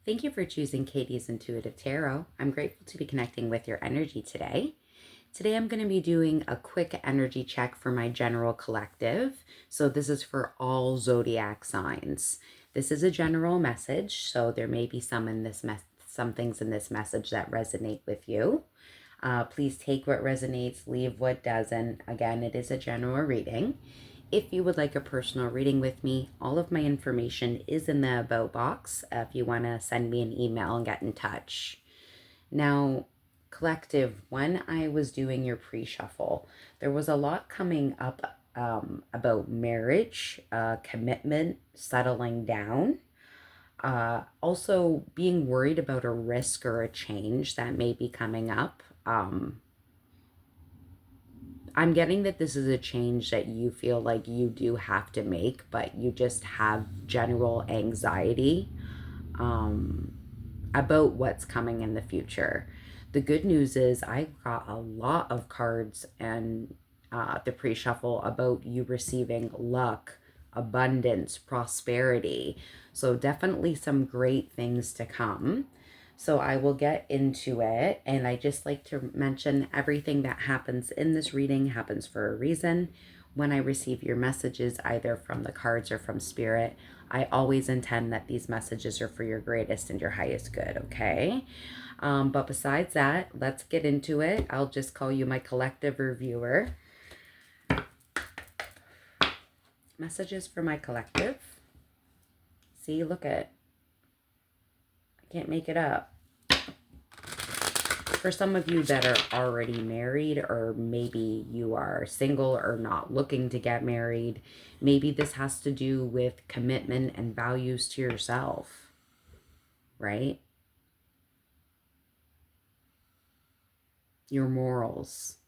Thank you for choosing Katie's Intuitive Tarot. I'm grateful to be connecting with your energy today. Today I'm going to be doing a quick energy check for my general collective. So this is for all zodiac signs. This is a general message, so there may be some things in this message that resonate with you. Please take what resonates, leave what doesn't. Again, it is a general reading. If you would like a personal reading with me, all of my information is in the About box if you want to send me an email and get in touch. Now, collective, when I was doing your pre-shuffle, there was a lot coming up about marriage, commitment, settling down, also being worried about a risk or a change that may be coming up. I'm getting that this is a change that you feel like you do have to make, but you just have general anxiety about what's coming in the future. The good news is I got a lot of cards and the pre-shuffle about you receiving luck, abundance, prosperity. So definitely some great things to come. So I will get into it, and I just like to mention everything that happens in this reading happens for a reason. When I receive your messages, either from the cards or from spirit, I always intend that these messages are for your greatest and your highest good, okay? But besides that, let's get into it. I'll just call you my collective reviewer. Messages for my collective. See, look at, I can't make it up. For some of you that are already married, or maybe you are single or not looking to get married, maybe this has to do with commitment and values to yourself, right? Your morals,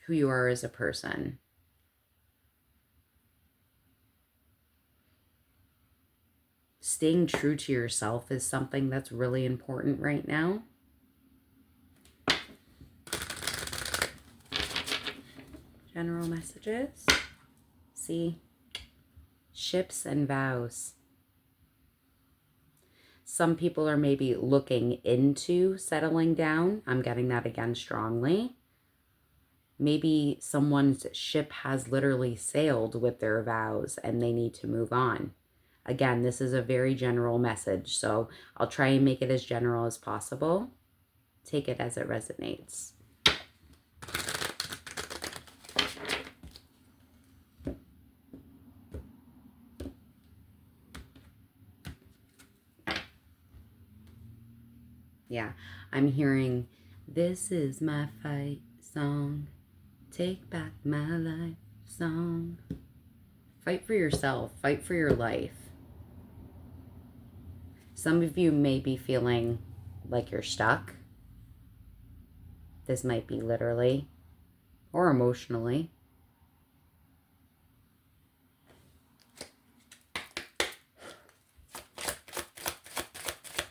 who you are as a person. Staying true to yourself is something that's really important right now. General messages. See, ships and vows. Some people are maybe looking into settling down. I'm getting that again strongly. Maybe someone's ship has literally sailed with their vows and they need to move on. Again, this is a very general message, so I'll try and make it as general as possible. Take it as it resonates. Yeah, I'm hearing, this is my fight song. Take back my life song. Fight for yourself. Fight for your life. Some of you may be feeling like you're stuck. This might be literally or emotionally.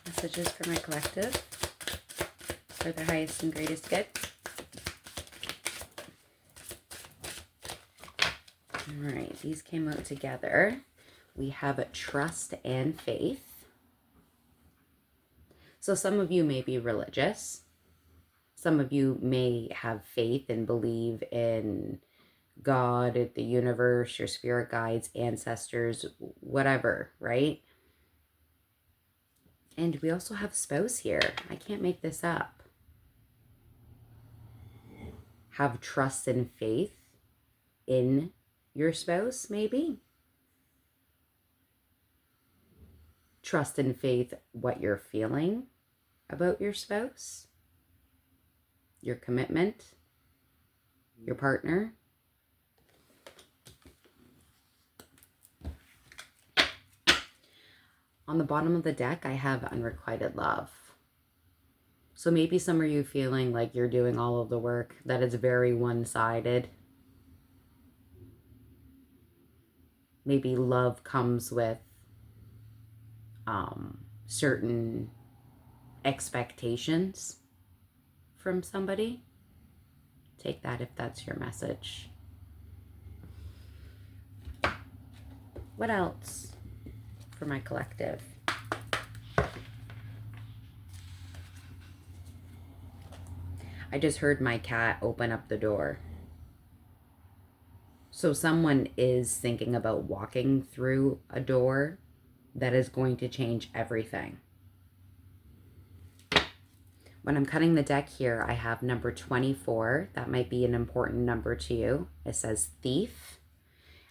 Messages for my collective for the highest and greatest good. All right, these came out together. We have trust and faith. So some of you may be religious. Some of you may have faith and believe in God, the universe, your spirit guides, ancestors, whatever, right? And we also have spouse here. I can't make this up. Have trust and faith in your spouse, maybe. Trust and faith what you're feeling about your spouse, your commitment, your partner. On the bottom of the deck, I have unrequited love. So maybe some of you feeling like you're doing all of the work, that it's very one-sided. Maybe love comes with certain expectations from somebody. Take that if that's your message. What else for my collective? I just heard my cat open up the door. So someone is thinking about walking through a door that is going to change everything. When I'm cutting the deck here, I have number 24. That might be an important number to you. It says thief.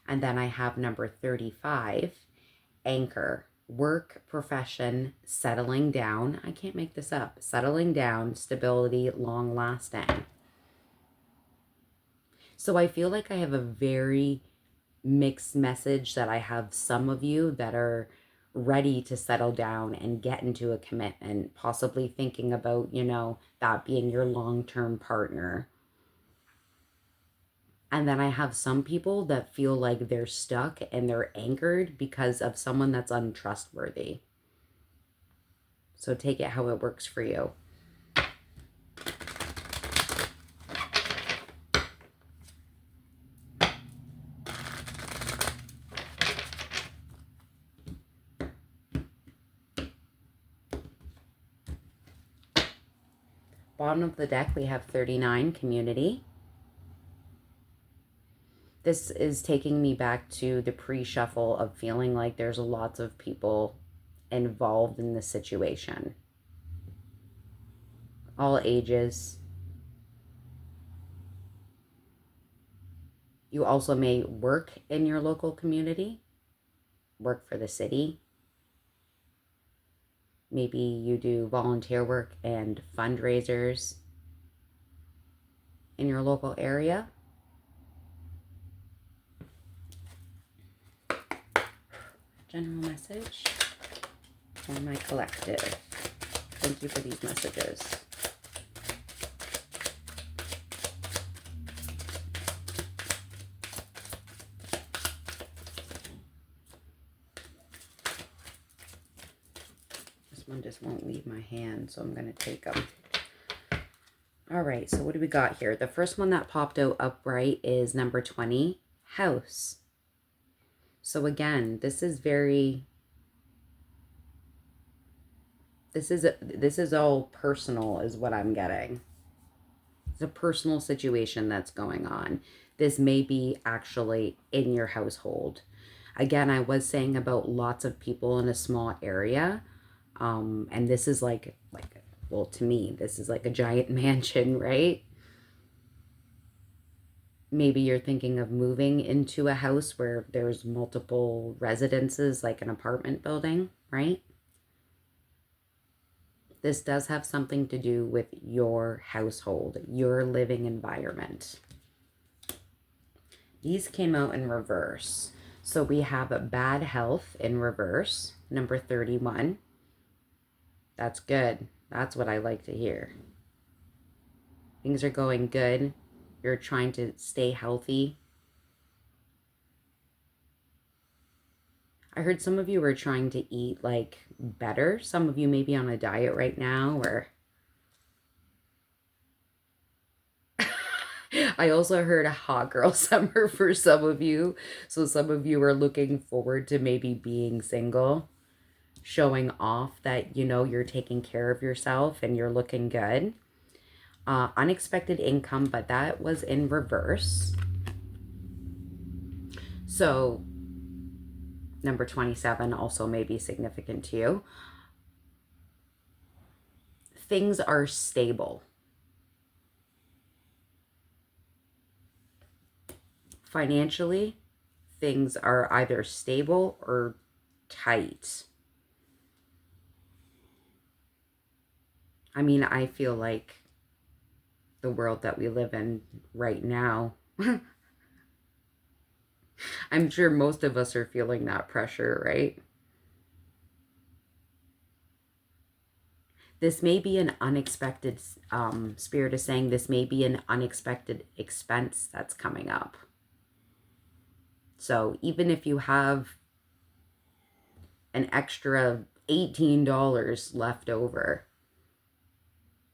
And then I have number 35, anchor, work, profession, settling down. I can't make this up. Settling down, stability, long lasting. So I feel like I have a very mixed message, that I have some of you that are ready to settle down and get into a commitment, possibly thinking about, that being your long-term partner. And then I have some people that feel like they're stuck and they're anchored because of someone that's untrustworthy. So take it how it works for you. Bottom of the deck, we have 39, community. This is taking me back to the pre-shuffle of feeling like there's lots of people involved in this situation. All ages. You also may work in your local community, work for the city. Maybe you do volunteer work and fundraisers in your local area. General message for my collective. Thank you for these messages. This one just won't leave my hand, so I'm going to take them. All right, so what do we got here? The first one that popped out upright is number 20, house. So again, this is all personal is what I'm getting. It's a personal situation that's going on. This may be actually in your household. Again, I was saying about lots of people in a small area. And this is well, to me, this is like a giant mansion, right? Maybe you're thinking of moving into a house where there's multiple residences, like an apartment building, right? This does have something to do with your household, your living environment. These came out in reverse. So we have bad health in reverse, number 31. That's good. That's what I like to hear. Things are going good. You're trying to stay healthy. I heard some of you are trying to eat better. Some of you may be on a diet right now, or I also heard a hot girl summer for some of you. So some of you are looking forward to maybe being single, showing off that, you're taking care of yourself and you're looking good. Unexpected income, but that was in reverse. So number 27 also may be significant to you. Things are stable. Financially, things are either stable or tight. I mean, I feel like the world that we live in right now, I'm sure most of us are feeling that pressure, right? This may be an unexpected, Spirit is saying this may be an unexpected expense that's coming up. So even if you have an extra $18 left over,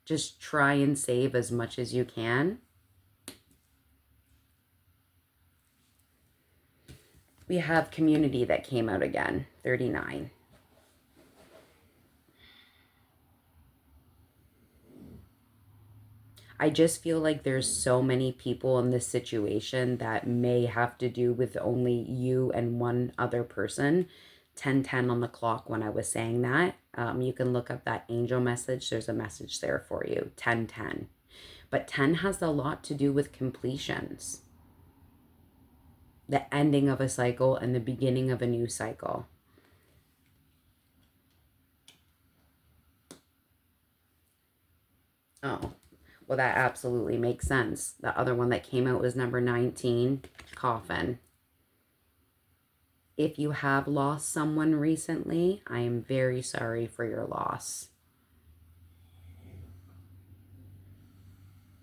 just try and save as much as you can. We have community that came out again, 39. I just feel like there's so many people in this situation that may have to do with only you and one other person. 10:10 on the clock when I was saying that. You can look up that angel message. There's a message there for you. 10:10. But 10 has a lot to do with completions. The ending of a cycle and the beginning of a new cycle. Oh, well, that absolutely makes sense. The other one that came out was number 19, coffin. If you have lost someone recently, I am very sorry for your loss.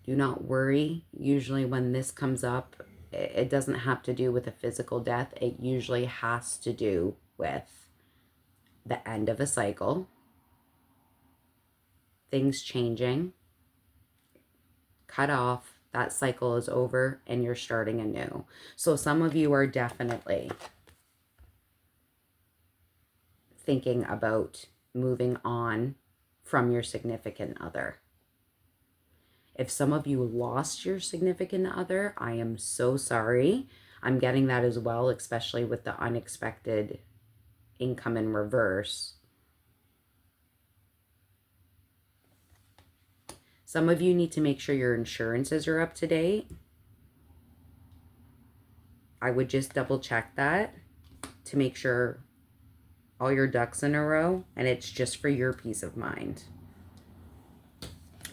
Do not worry. Usually when this comes up, it doesn't have to do with a physical death. It usually has to do with the end of a cycle, things changing, cut off, that cycle is over, and you're starting anew. So some of you are definitely thinking about moving on from your significant other. If some of you lost your significant other, I am so sorry. I'm getting that as well, especially with the unexpected income in reverse. Some of you need to make sure your insurances are up to date. I would just double check that to make sure all your ducks in a row, and it's just for your peace of mind.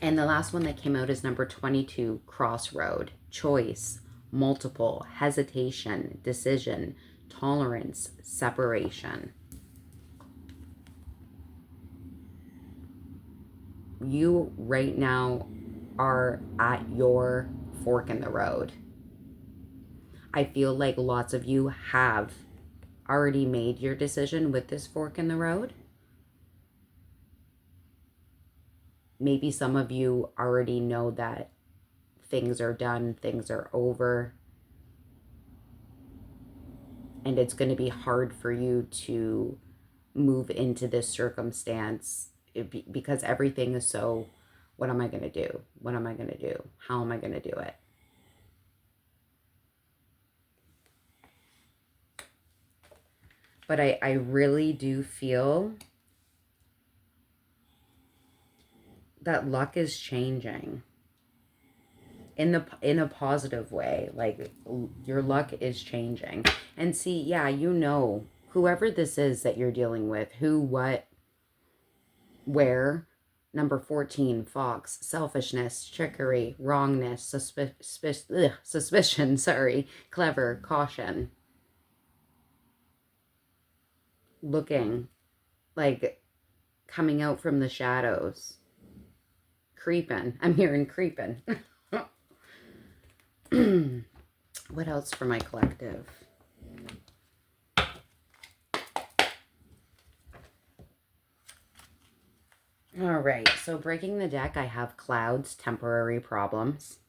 And the last one that came out is number 22, crossroad, choice, multiple, hesitation, decision, tolerance, separation. You right now are at your fork in the road. I feel like lots of you have already made your decision with this fork in the road. Maybe some of you already know that things are done, things are over, and it's going to be hard for you to move into this circumstance because everything is so, what am I going to do? What am I going to do? How am I going to do it? But I really do feel that luck is changing in a positive way. Like your luck is changing. And see, yeah, you know, whoever this is that you're dealing with, who, what, where. Number 14, fox, selfishness, trickery, wrongness, suspicion, sorry, clever, caution. Looking, like coming out from the shadows. Creeping. I'm hearing creeping. What else for my collective? All right, so breaking the deck, I have clouds, temporary problems.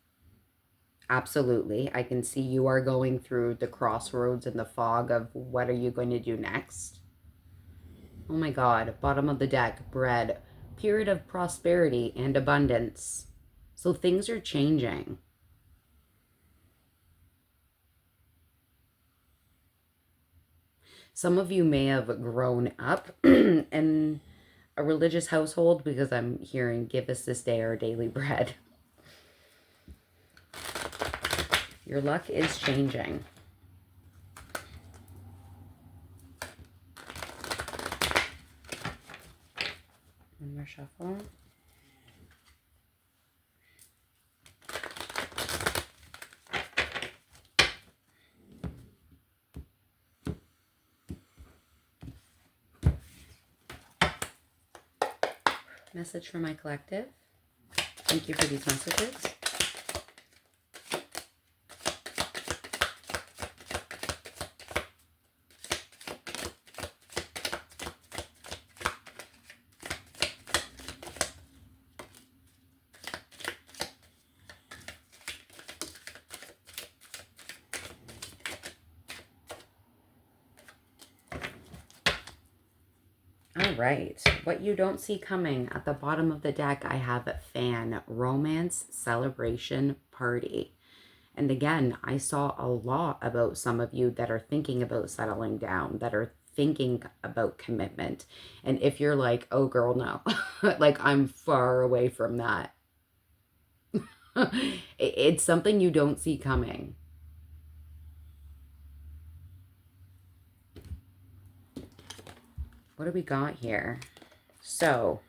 Absolutely. I can see you are going through the crossroads and the fog of what are you going to do next? Oh my God, bottom of the deck, bread, period of prosperity and abundance. So things are changing. Some of you may have grown up in a religious household because I'm hearing, give us this day our daily bread. Your luck is changing. One more shuffle. Message for my collective. Thank you for these messages. All right. What you don't see coming at the bottom of the deck, I have fan, romance, celebration, party. And again, I saw a lot about some of you that are thinking about settling down, that are thinking about commitment. And if you're like, oh girl, no, like I'm far away from that. It's something you don't see coming. What do we got here? So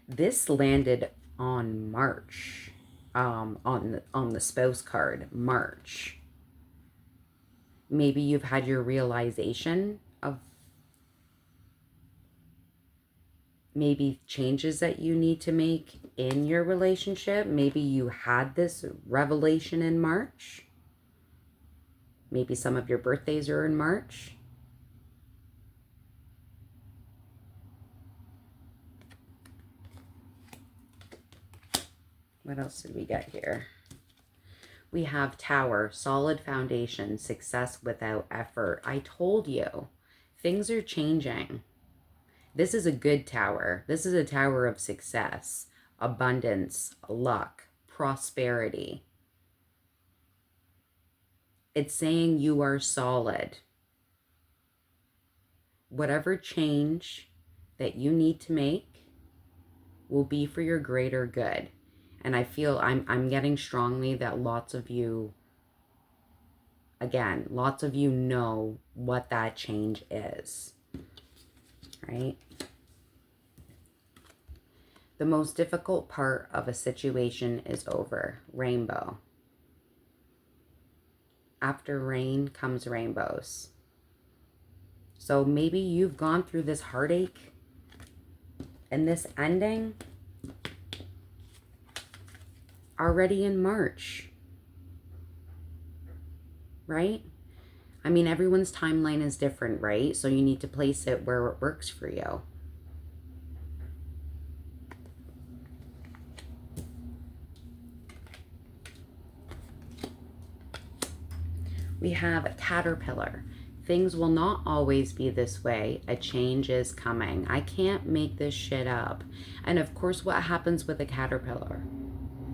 this landed on March, on the spouse card, March. Maybe you've had your realization of maybe changes that you need to make in your relationship. Maybe you had this revelation in March. Maybe some of your birthdays are in March. What else did we get here? We have Tower, solid foundation, success without effort. I told you, things are changing. This is a good tower. This is a tower of success, abundance, luck, prosperity. It's saying you are solid. Whatever change that you need to make will be for your greater good. And I feel I'm getting strongly that lots of you, again, lots of you know what that change is, right? The most difficult part of a situation is over. Rainbow. After rain comes rainbows. So maybe you've gone through this heartache and this ending already in March, right? I mean, everyone's timeline is different, right? So you need to place it where it works for you. We have a caterpillar. Things will not always be this way. A change is coming. I can't make this shit up. And of course, what happens with a caterpillar?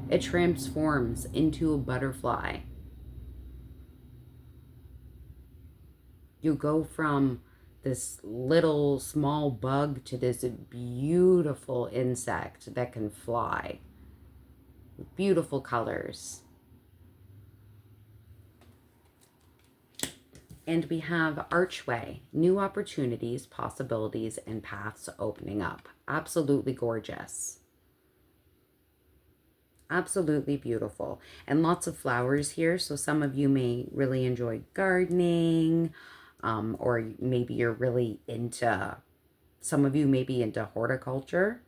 It transforms into a butterfly. You go from this little small bug to this beautiful insect that can fly. Beautiful colors. And we have archway, new opportunities, possibilities, and paths opening up. Absolutely gorgeous. Absolutely beautiful. And lots of flowers here. So some of you may really enjoy gardening, or maybe you're really into, some of you may be into horticulture.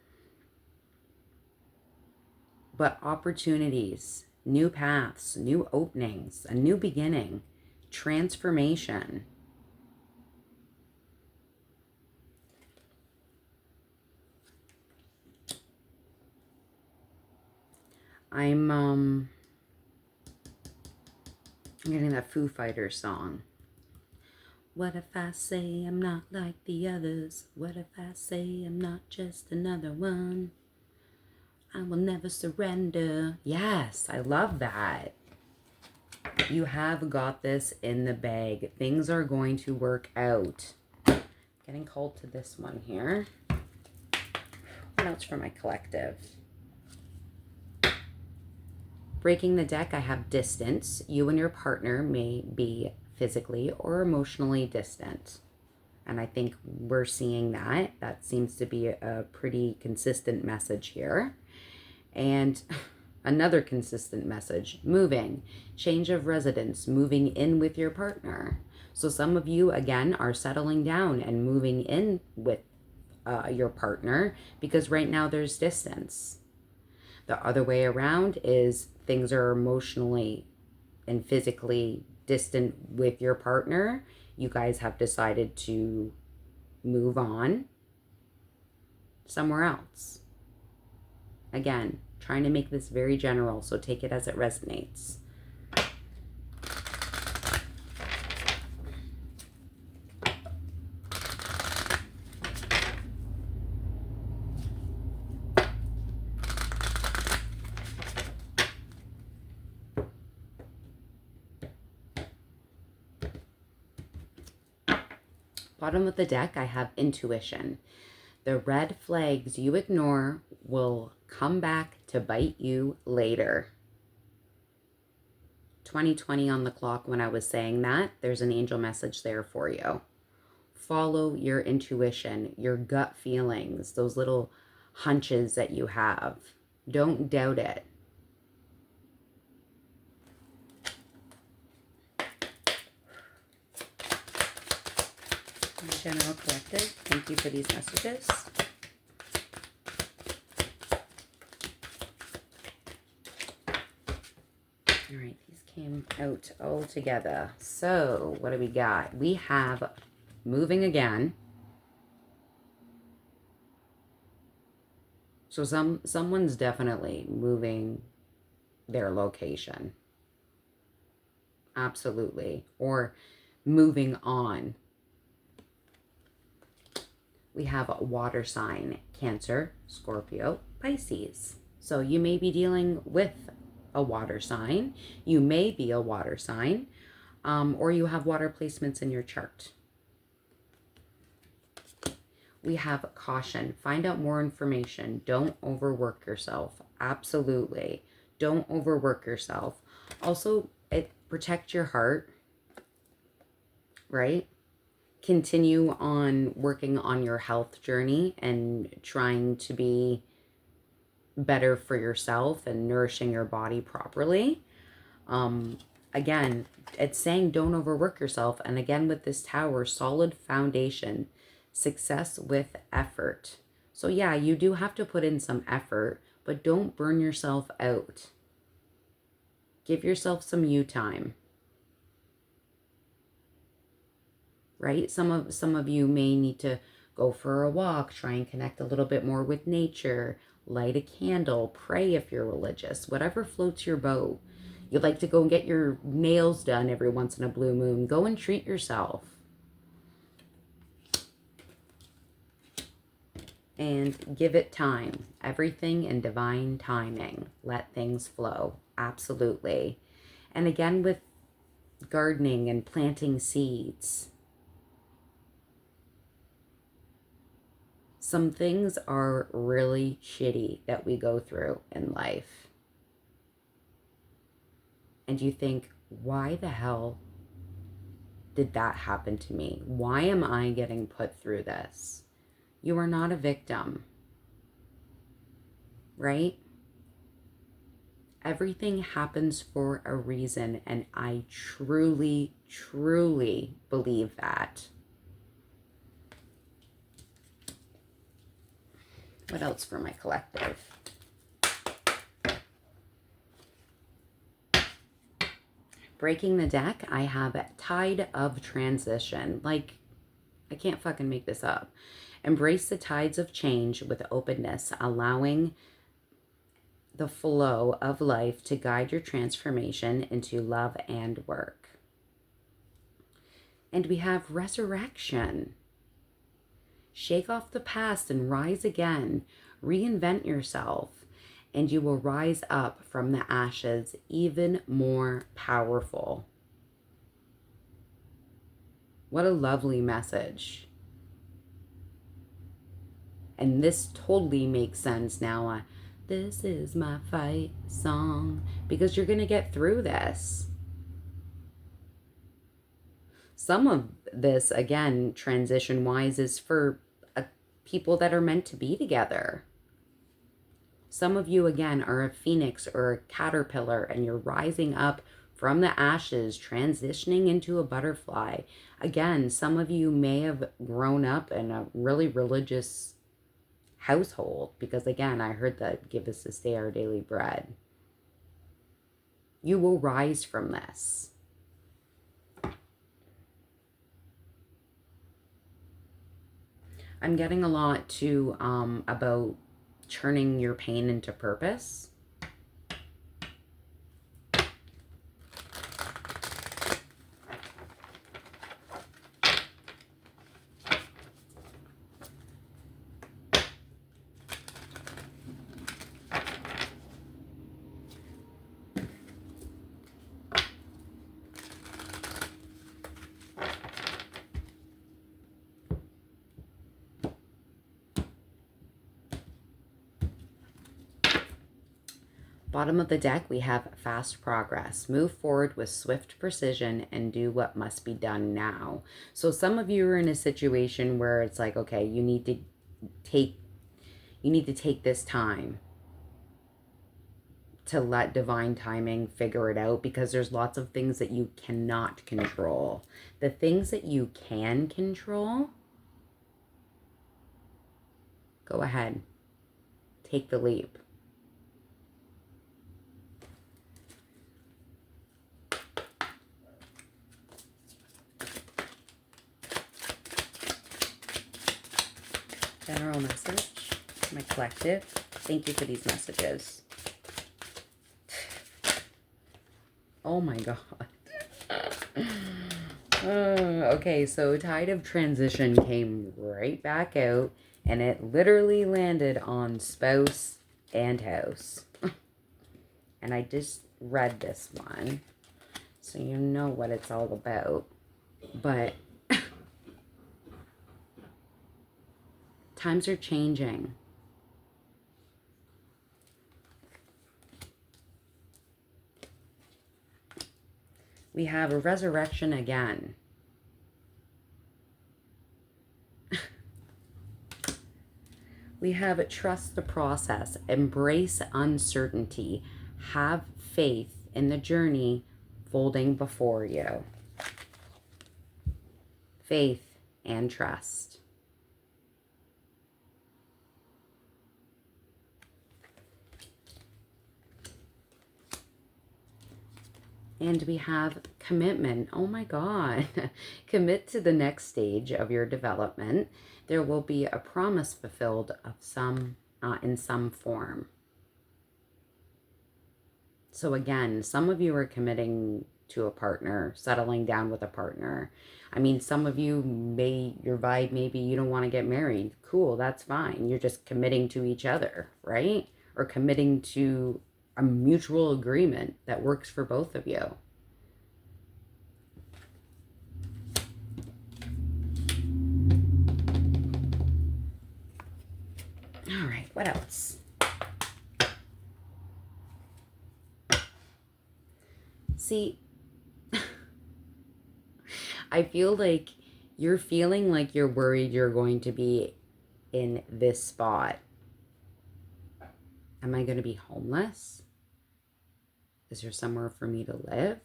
But opportunities, new paths, new openings, a new beginning. Transformation. I'm getting that Foo Fighters song. What if I say I'm not like the others? What if I say I'm not just another one? I will never surrender. Yes, I love that. You have got this in the bag. Things are going to work out. Getting called to this one here. What else for my collective? Breaking the deck, I have distance. You and your partner may be physically or emotionally distant. And I think we're seeing that. That seems to be a pretty consistent message here. And another consistent message, moving, change of residence, moving in with your partner. So some of you, again, are settling down and moving in with your partner because right now there's distance. The other way around is things are emotionally and physically distant with your partner. You guys have decided to move on somewhere else. Again, trying to make this very general, so take it as it resonates. Bottom of the deck, I have intuition. The red flags you ignore will come back to bite you later. 2020 on the clock when I was saying that. There's an angel message there for you. Follow your intuition, your gut feelings, those little hunches that you have. Don't doubt it. General Collective, thank you for these messages. All right, these came out all together. So what do we got? We have moving again. So someone's definitely moving their location. Absolutely. Or moving on. We have a water sign, Cancer, Scorpio, Pisces. So you may be dealing with a water sign. You may be a water sign, or you have water placements in your chart. We have caution. Find out more information. Don't overwork yourself. Absolutely. Don't overwork yourself. Also, protect your heart, right? Continue on working on your health journey and trying to be better for yourself and nourishing your body properly. Again, it's saying don't overwork yourself. And again, with this Tower, solid foundation, success with effort. So yeah, you do have to put in some effort, but don't burn yourself out. Give yourself some you time. Right? Some of you may need to go for a walk, try and connect a little bit more with nature, light a candle, pray if you're religious, whatever floats your boat. You'd like to go and get your nails done every once in a blue moon. Go and treat yourself. And give it time. Everything in divine timing. Let things flow. Absolutely. And again, with gardening and planting seeds, some things are really shitty that we go through in life. And you think, why the hell did that happen to me? Why am I getting put through this? You are not a victim, right? Everything happens for a reason, and I truly, truly believe that. What else for my collective? Breaking the deck, I have Tide of Transition. Like, I can't fucking make this up. Embrace the tides of change with openness, allowing the flow of life to guide your transformation into love and work. And we have Resurrection. Shake off the past and rise again. Reinvent yourself, and you will rise up from the ashes even more powerful. What a lovely message. And this totally makes sense now. This is my fight song, because you're going to get through this. Some of this, again, transition-wise, is for people that are meant to be together. Some of you, again, are a phoenix or a caterpillar, and you're rising up from the ashes, transitioning into a butterfly. Again, some of you may have grown up in a really religious household, because, again, I heard that give us this day our daily bread. You will rise from this. I'm getting a lot too about turning your pain into purpose. Bottom of the deck, we have fast progress. Move forward with swift precision and do what must be done now. So some of you are in a situation where it's like, okay, you need to take this time to let divine timing figure it out, because there's lots of things that you cannot control. The things that you can control, go ahead, take the leap. General message, my collective. Thank you for these messages. Oh my God. Okay, so Tide of Transition came right back out, and it literally landed on spouse and house. And I just read this one, so you know what it's all about. But times are changing. We have a resurrection again. We have trust the process, embrace uncertainty, have faith in the journey folding before you. Faith and trust. And we have commitment. Oh my God. Commit to the next stage of your development. There will be a promise fulfilled of in some form. So again, some of you are committing to a partner, settling down with a partner. I mean, some of you your vibe, maybe you don't want to get married. Cool, that's fine. You're just committing to each other, right? Or committing to a mutual agreement that works for both of you. All right, what else? See, I feel like you're feeling like you're worried you're going to be in this spot. Am I going to be homeless? Is there somewhere for me to live?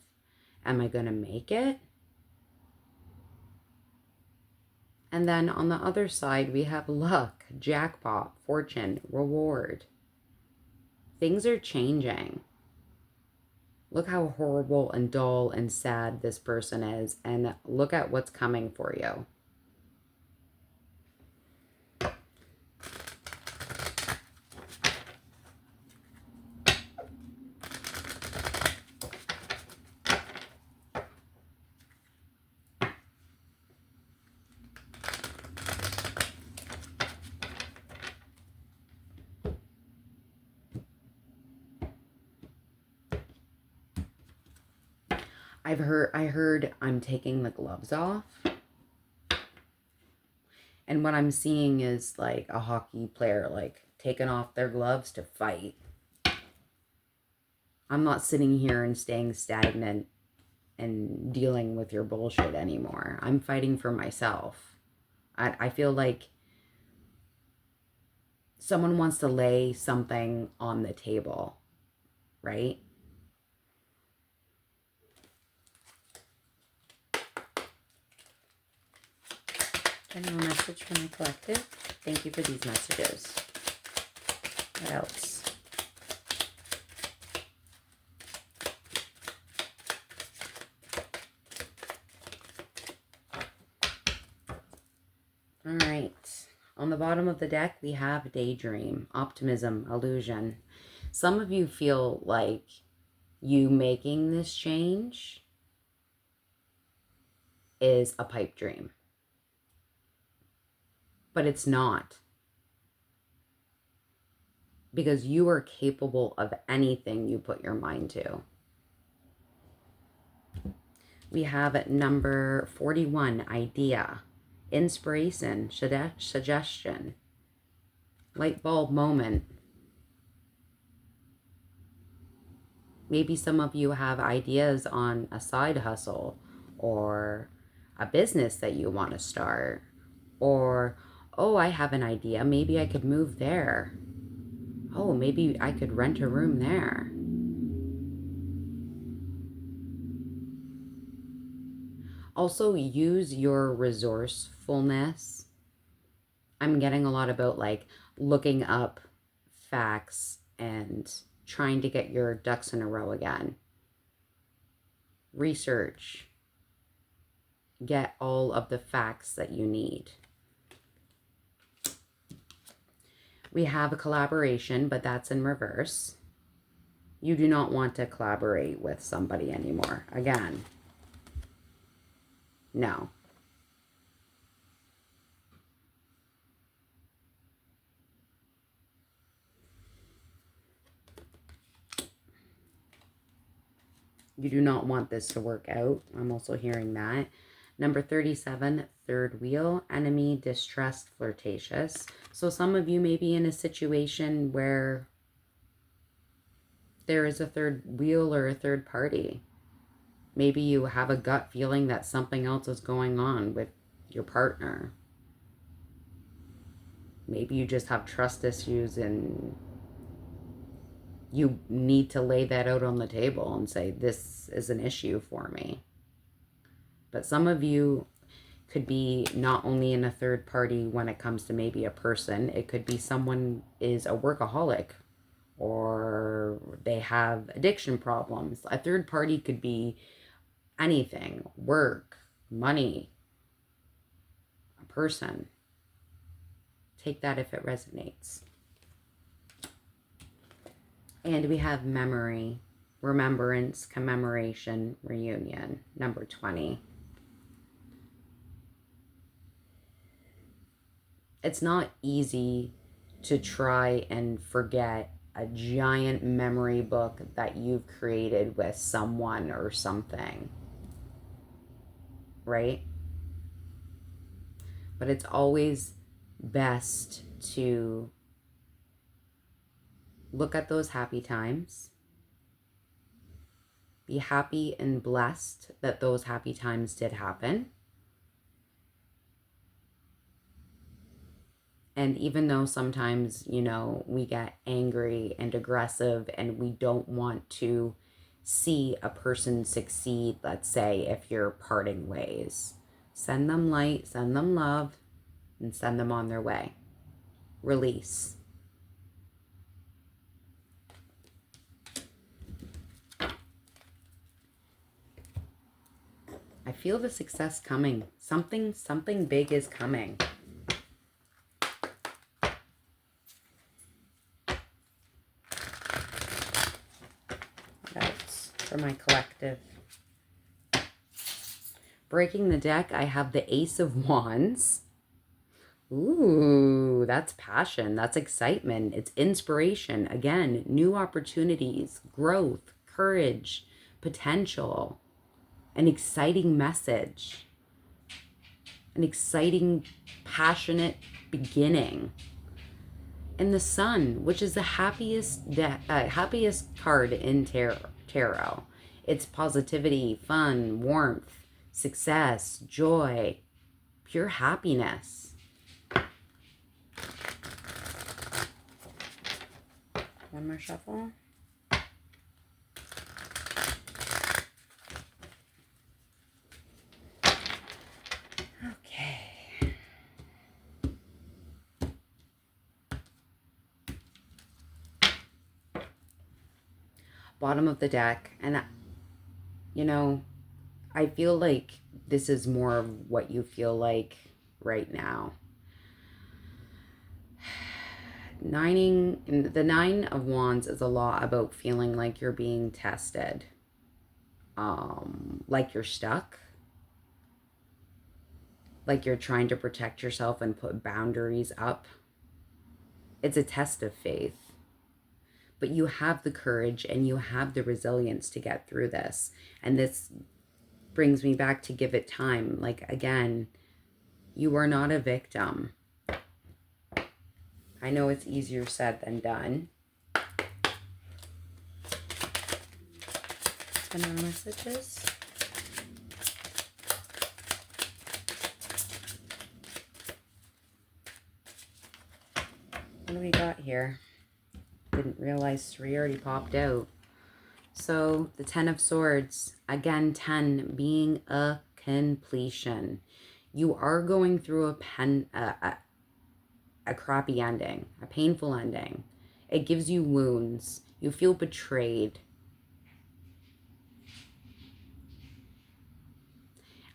Am I going to make it? And then on the other side, we have luck, jackpot, fortune, reward. Things are changing. Look how horrible and dull and sad this person is, and look at what's coming for you. I heard I'm taking the gloves off. And what I'm seeing is like a hockey player, like taking off their gloves to fight. I'm not sitting here and staying stagnant and dealing with your bullshit anymore. I'm fighting for myself. I feel like someone wants to lay something on the table, right? General message from my collective. Thank you for these messages. What else? All right. On the bottom of the deck, we have daydream, optimism, illusion. Some of you feel like you making this change is a pipe dream. But it's not. Because you are capable of anything you put your mind to. We have number 41, idea, inspiration, suggestion, light bulb moment. Maybe some of you have ideas on a side hustle or a business that you want to start. Or, oh, I have an idea. Maybe I could move there. Oh, maybe I could rent a room there. Also, use your resourcefulness. I'm getting a lot about like looking up facts and trying to get your ducks in a row again. Research. Get all of the facts that you need. We have a collaboration, but that's in reverse. You do not want to collaborate with somebody anymore. Again, no. You do not want this to work out. I'm also hearing that. Number 37, third wheel, enemy, distressed, flirtatious. So some of you may be in a situation where there is a third wheel or a third party. Maybe you have a gut feeling that something else is going on with your partner. Maybe you just have trust issues and you need to lay that out on the table and say, this is an issue for me. But some of you could be not only in a third party when it comes to maybe a person, it could be someone is a workaholic or they have addiction problems. A third party could be anything, work, money, a person. Take that if it resonates. And we have memory, remembrance, commemoration, reunion, number 20. It's not easy to try and forget a giant memory book that you've created with someone or something, right? But it's always best to look at those happy times. Be happy and blessed that those happy times did happen. And even though sometimes, you know, we get angry and aggressive and we don't want to see a person succeed, let's say if you're parting ways, send them light, send them love, and send them on their way. Release. I feel the success coming. Something big is coming. That's for my collective. Breaking the deck, I have the Ace of Wands. Ooh, that's passion. That's excitement. It's inspiration. Again, new opportunities, growth, courage, potential, an exciting message, an exciting, passionate beginning. And the Sun, which is the happiest card in tarot. It's positivity, fun, warmth, success, joy, pure happiness. One more shuffle. Okay. Bottom of the deck. And, you know, I feel like this is more of what you feel like right now. The Nine of Wands is a lot about feeling like you're being tested. Like you're stuck. Like you're trying to protect yourself and put boundaries up. It's a test of faith. But you have the courage and you have the resilience to get through this. And this brings me back to give it time. Like, again, you are not a victim. I know it's easier said than done. open our messages. What do we got here? Didn't realize 3 already popped out. So the 10 of Swords, again, 10 being a completion. You are going through a crappy ending, a painful ending. It gives you wounds. You feel betrayed.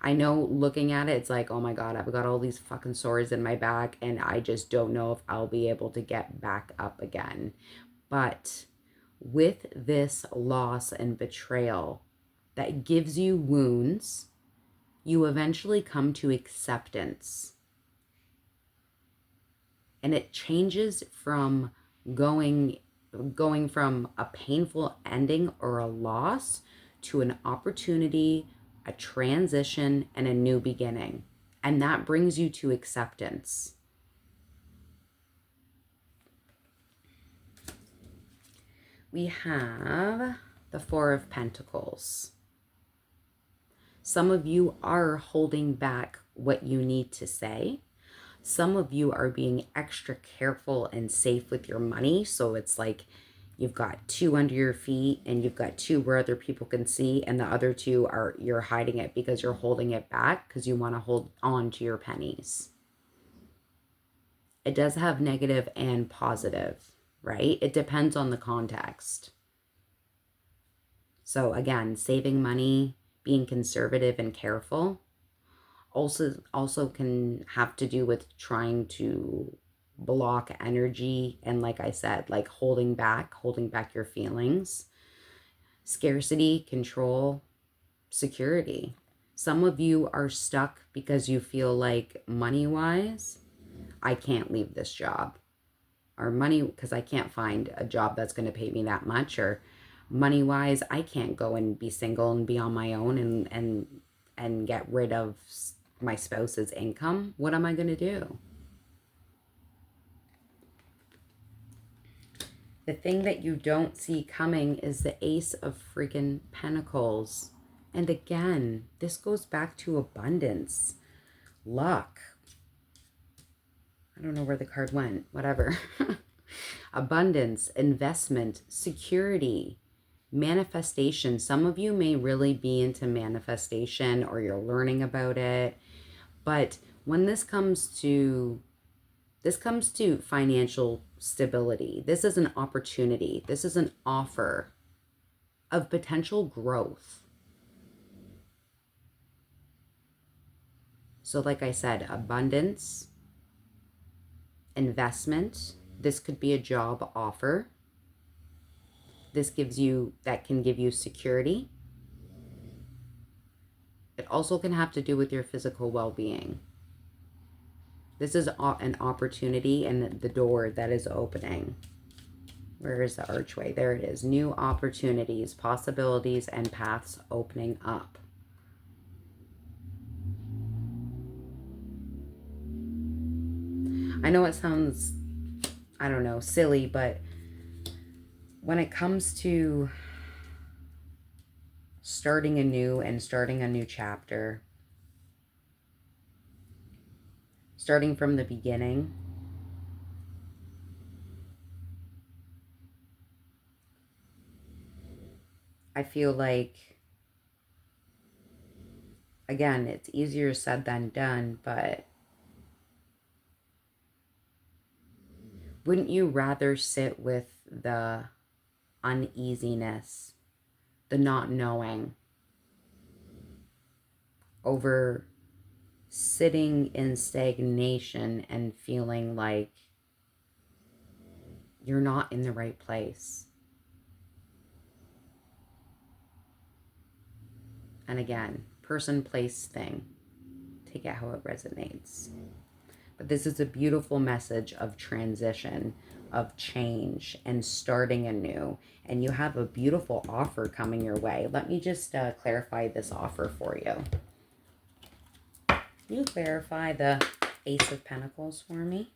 I know looking at it, it's like, oh my God, I've got all these fucking swords in my back and I just don't know if I'll be able to get back up again. But with this loss and betrayal that gives you wounds, you eventually come to acceptance. And it changes from going from a painful ending or a loss to an opportunity, a transition, and a new beginning. And that brings you to acceptance. We have the 4 of Pentacles. Some of you are holding back what you need to say. Some of you are being extra careful and safe with your money. So it's like you've got 2 under your feet and you've got 2 where other people can see, and the other 2 are you're hiding it because you're holding it back because you want to hold on to your pennies. It does have negative and positive, right? It depends on the context. So again, saving money, being conservative and careful also can have to do with trying to block energy, and like I said, like holding back your feelings. Scarcity, control, security. Some of you are stuck because you feel like money-wise, I can't leave this job. Or money, because I can't find a job that's going to pay me that much. Or money-wise, I can't go and be single and be on my own and get rid of my spouse's income. What am I going to do? The thing that you don't see coming is the Ace of freaking Pentacles. And again, this goes back to abundance, luck. I don't know where the card went, whatever. Abundance, investment, security, manifestation. Some of you may really be into manifestation or you're learning about it. But when this comes to financial stability, this is an opportunity. This is an offer of potential growth. So like I said, abundance, investment. This could be a job offer. That can give you security. It also can have to do with your physical well-being. This is an opportunity and the door that is opening. Where is the archway? There it is. New opportunities, possibilities, and paths opening up. I know it sounds, I don't know, silly, but when it comes to starting anew and starting a new chapter, starting from the beginning, I feel like, again, it's easier said than done, but wouldn't you rather sit with the uneasiness, the not knowing, over sitting in stagnation and feeling like you're not in the right place? And again, person, place, thing. Take it how it resonates. But this is a beautiful message of transition, of change, and starting anew. And you have a beautiful offer coming your way. Let me just clarify this offer for you. Can you clarify the Ace of Pentacles for me?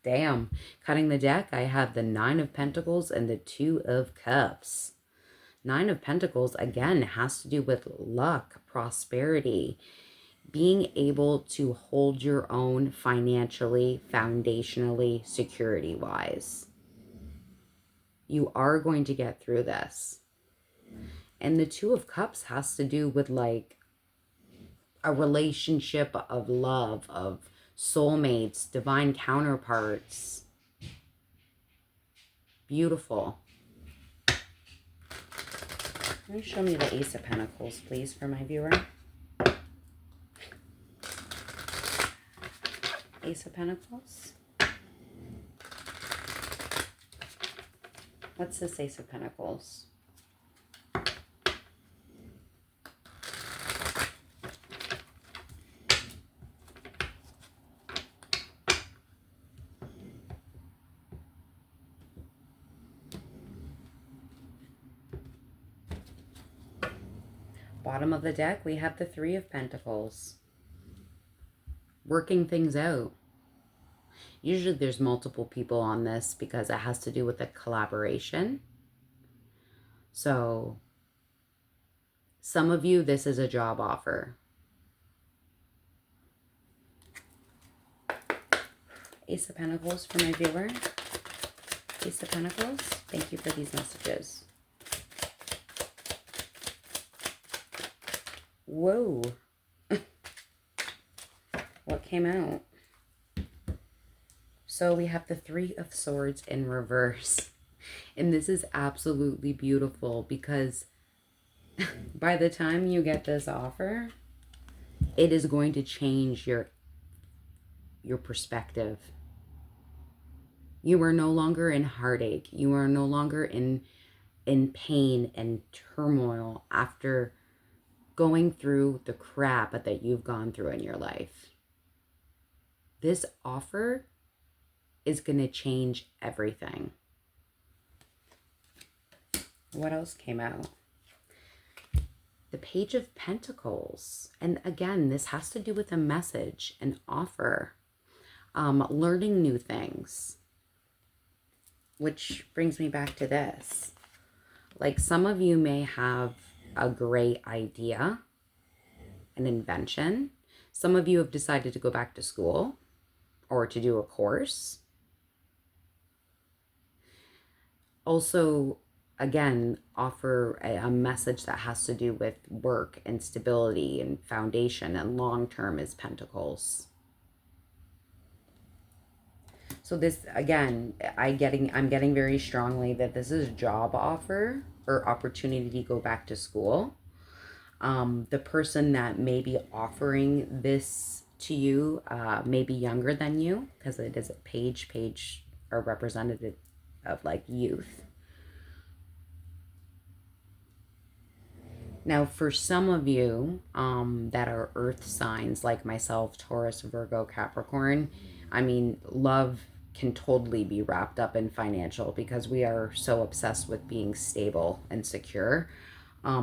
Damn. Cutting the deck, I have the 9 of Pentacles and the 2 of Cups. Nine of Pentacles, again, has to do with luck, prosperity, being able to hold your own financially, foundationally, security-wise. You are going to get through this. And the Two of Cups has to do with like a relationship of love, of soulmates, divine counterparts. Beautiful. Can you show me the Ace of Pentacles, please, for my viewer? Ace of Pentacles. What's this Ace of Pentacles? Bottom of the deck, we have the Three of Pentacles. Working things out. Usually there's multiple people on this because it has to do with a collaboration. So some of you, this is a job offer. Ace of Pentacles for my viewer. Ace of Pentacles, thank you for these messages. Whoa. What came out? So we have the Three of Swords in reverse. And this is absolutely beautiful because by the time you get this offer, it is going to change your perspective. You are no longer in heartache. You are no longer in pain and turmoil after going through the crap that you've gone through in your life. This offer is going to change everything. What else came out? The Page of Pentacles. And again, this has to do with a message, an offer, learning new things. Which brings me back to this. Like some of you may have a great idea, an invention. Some of you have decided to go back to school or to do a course. Also, again, offer a message that has to do with work and stability and foundation, and long-term is Pentacles. So this, again, I'm getting very strongly that this is a job offer or opportunity to go back to school. The person that may be offering this to you may be younger than you because it is a page or representative of like youth. Now, for some of you that are earth signs like myself, Taurus, Virgo, Capricorn, I mean, love can totally be wrapped up in financial because we are so obsessed with being stable and secure.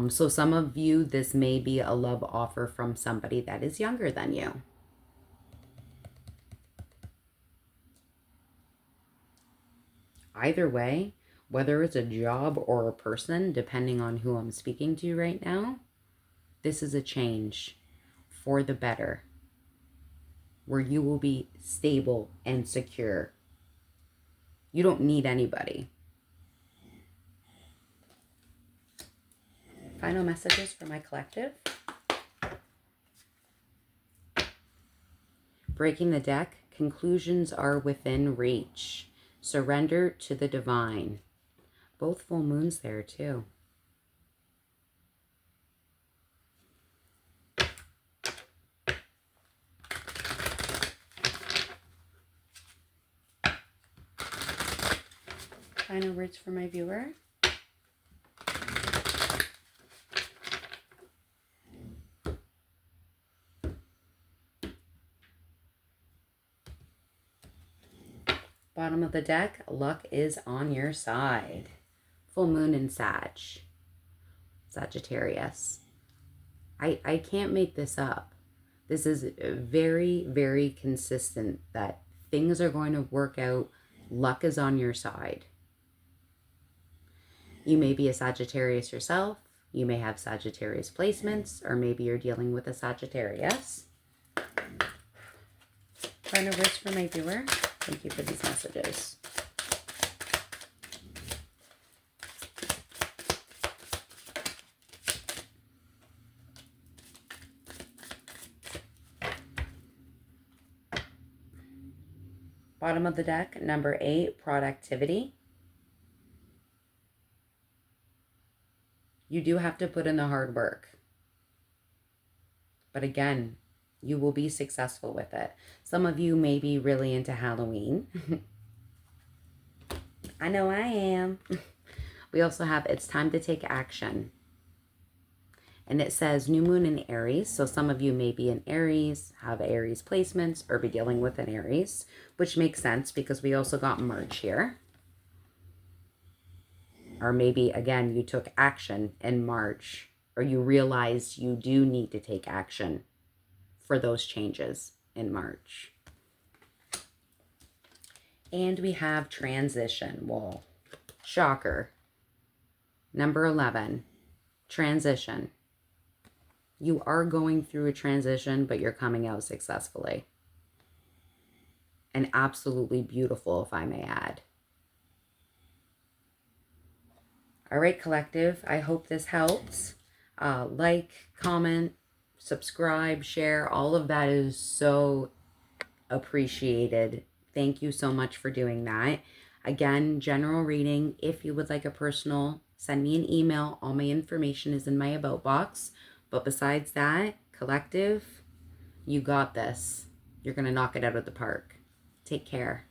So some of you, this may be a love offer from somebody that is younger than you. Either way, whether it's a job or a person, depending on who I'm speaking to right now, this is a change for the better, where you will be stable and secure. You don't need anybody. Final messages for my collective. Breaking the deck, conclusions are within reach. Surrender to the divine. Both full moons there too. Final words for my viewer. Bottom of the deck, luck is on your side. Full moon in Sagittarius. I can't make this up. This is very, very consistent that things are going to work out. Luck is on your side. You may be a Sagittarius yourself. You may have Sagittarius placements, or maybe you're dealing with a Sagittarius. Final verse for my viewer. Thank you for these messages. Bottom of the deck, number 8, productivity. You do have to put in the hard work. But again, you will be successful with it. Some of you may be really into Halloween. I know I am. We also have it's time to take action. And it says new moon in Aries. So some of you may be in Aries, have Aries placements, or be dealing with an Aries, which makes sense because we also got March here. Or maybe, again, you took action in March, or you realize you do need to take action for those changes in March. And we have transition. Well, shocker. Number 11, transition. You are going through a transition, but you're coming out successfully. And absolutely beautiful, if I may add. All right, collective, I hope this helps. Like, comment, subscribe, share. All of that is so appreciated. Thank you so much for doing that. Again, general reading. If you would like a personal, send me an email. All my information is in my about box. But besides that, collective, you got this. You're going to knock it out of the park. Take care.